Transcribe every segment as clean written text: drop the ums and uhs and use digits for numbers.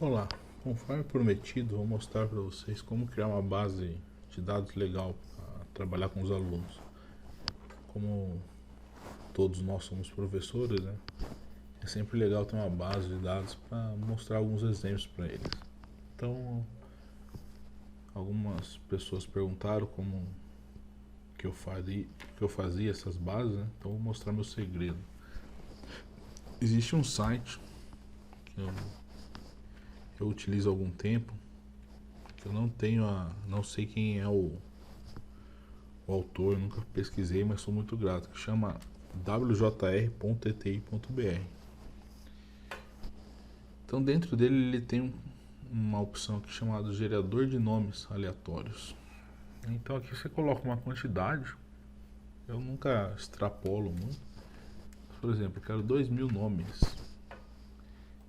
Olá, conforme prometido, vou mostrar para vocês como criar uma base de dados legal para trabalhar com os alunos. Como todos nós somos professores, né? É sempre legal ter uma base de dados para mostrar alguns exemplos para eles. Então, algumas pessoas perguntaram como que eu fazia essas bases, né? Então, vou mostrar meu segredo. Existe um site que eu utilizo há algum tempo, que eu não sei quem é o autor, nunca pesquisei, mas sou muito grato, que chama wjr.eti.br. Então dentro dele ele tem uma opção aqui chamada gerador de nomes aleatórios. Então aqui você coloca uma quantidade, eu nunca extrapolo muito. Por exemplo, eu quero 2000 nomes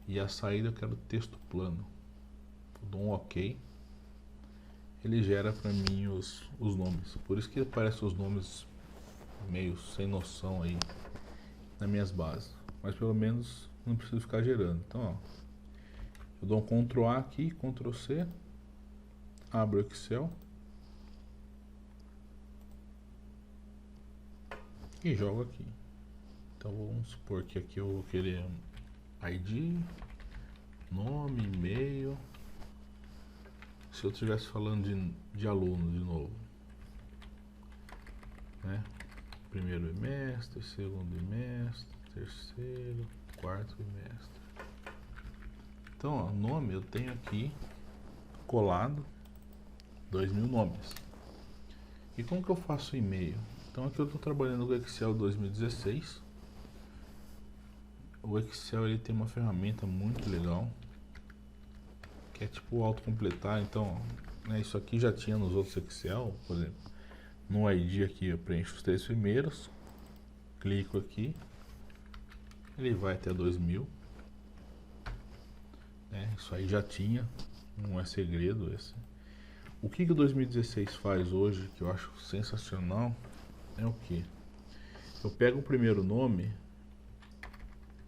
e a saída eu quero texto plano. Eu dou um OK. Ele gera para mim os nomes. Por isso que aparecem os nomes meio sem noção aí nas minhas bases. Mas pelo menos não preciso ficar gerando. Então, ó, eu dou um Ctrl A aqui, Ctrl C, abro o Excel e jogo aqui. Então vamos supor que aqui eu vou querer ID, nome, e-mail. Se eu estivesse falando de aluno de novo, né? Primeiro bimestre, segundo bimestre, terceiro, quarto bimestre. Então, ó, nome eu tenho aqui colado 2000 nomes. E como que eu faço o e-mail? Então aqui eu estou trabalhando com o Excel 2016. O Excel ele tem uma ferramenta muito legal, que é tipo o autocompletar. Então, né, isso aqui já tinha nos outros Excel, por exemplo. No ID aqui eu preencho os 3 primeiros, clico aqui, ele vai até 2000. Né, isso aí já tinha, não é segredo esse. O que o 2016 faz hoje, que eu acho sensacional, é o que? Eu pego o primeiro nome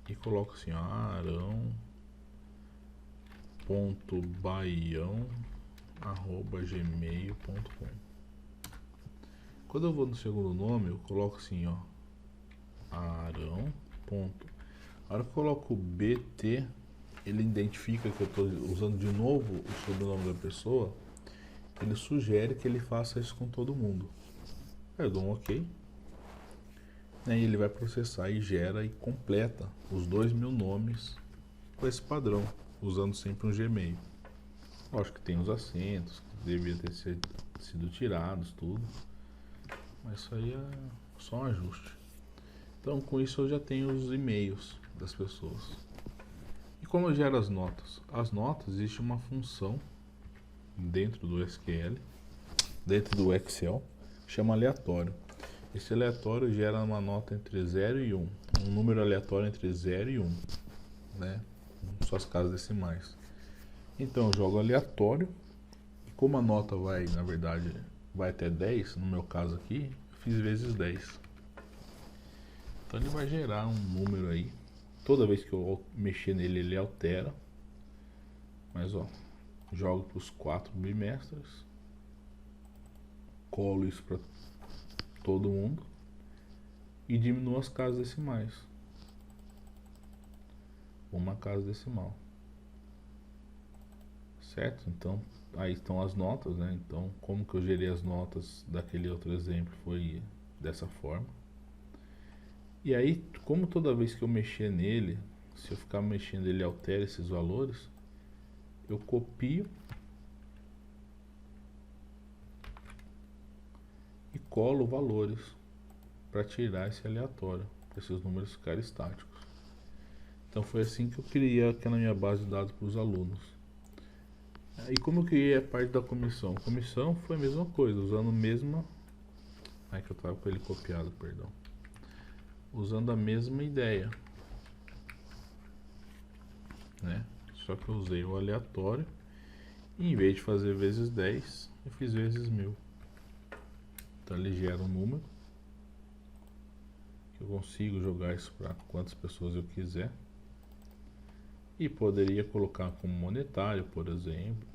e coloco assim, arão.baião@gmail.com. Quando eu vou no segundo nome, eu coloco assim, ó, Arão. A hora que eu coloco BT, ele identifica que eu estou usando de novo o sobrenome da pessoa. Ele sugere que ele faça isso com todo mundo. Eu dou um OK. E ele vai processar e gera e completa os 2000 nomes com esse padrão, usando sempre um Gmail. Lógico que tem os acentos, que deviam ter sido tirados, tudo. Mas isso aí é só um ajuste. Então com isso eu já tenho os e-mails das pessoas. E como eu gero as notas? As notas, existe uma função dentro do SQL, dentro do Excel, que chama aleatório. Esse aleatório gera uma nota entre 0 e 1, um número aleatório entre 0 e 1, né? Suas casas decimais. Então eu jogo aleatório, e como a nota vai, na verdade, vai até 10, no meu caso aqui, eu fiz vezes 10. Então ele vai gerar um número aí. Toda vez que eu mexer nele, ele altera. Mas ó, jogo para os 4 bimestres, colo isso para todo mundo e diminuo as casas decimais. Uma casa decimal. Certo? Então, aí estão as notas, né? Então, como que eu gerei as notas daquele outro exemplo foi dessa forma. E aí, como toda vez que eu mexer nele, se eu ficar mexendo ele altera esses valores, eu copio e colo valores para tirar esse aleatório, para esses números ficarem estáticos. Então foi assim que eu criei aquela minha base de dados para os alunos. E como eu criei a parte da comissão? A comissão foi a mesma coisa, usando a mesma... Ai, que eu estava com ele copiado, perdão. Usando a mesma ideia, né? Só que eu usei o aleatório e em vez de fazer vezes 10, eu fiz vezes 1000. Então ele gera um número que eu consigo jogar isso para quantas pessoas eu quiser. E poderia colocar como monetário, por exemplo,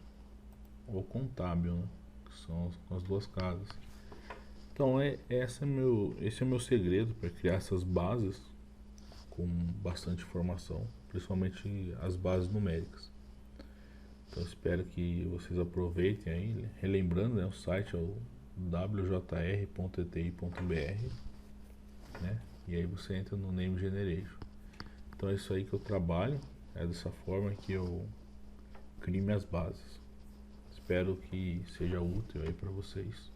ou contábil, né? Que são as duas casas. Então esse é o meu segredo para criar essas bases com bastante informação, principalmente as bases numéricas. Então espero que vocês aproveitem aí, relembrando, né, o site é o wjr.eti.br, né? E aí você entra no Name Generation. Então é isso aí que eu trabalho, é dessa forma que eu crio minhas bases. Espero que seja útil aí para vocês.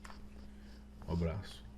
Um abraço.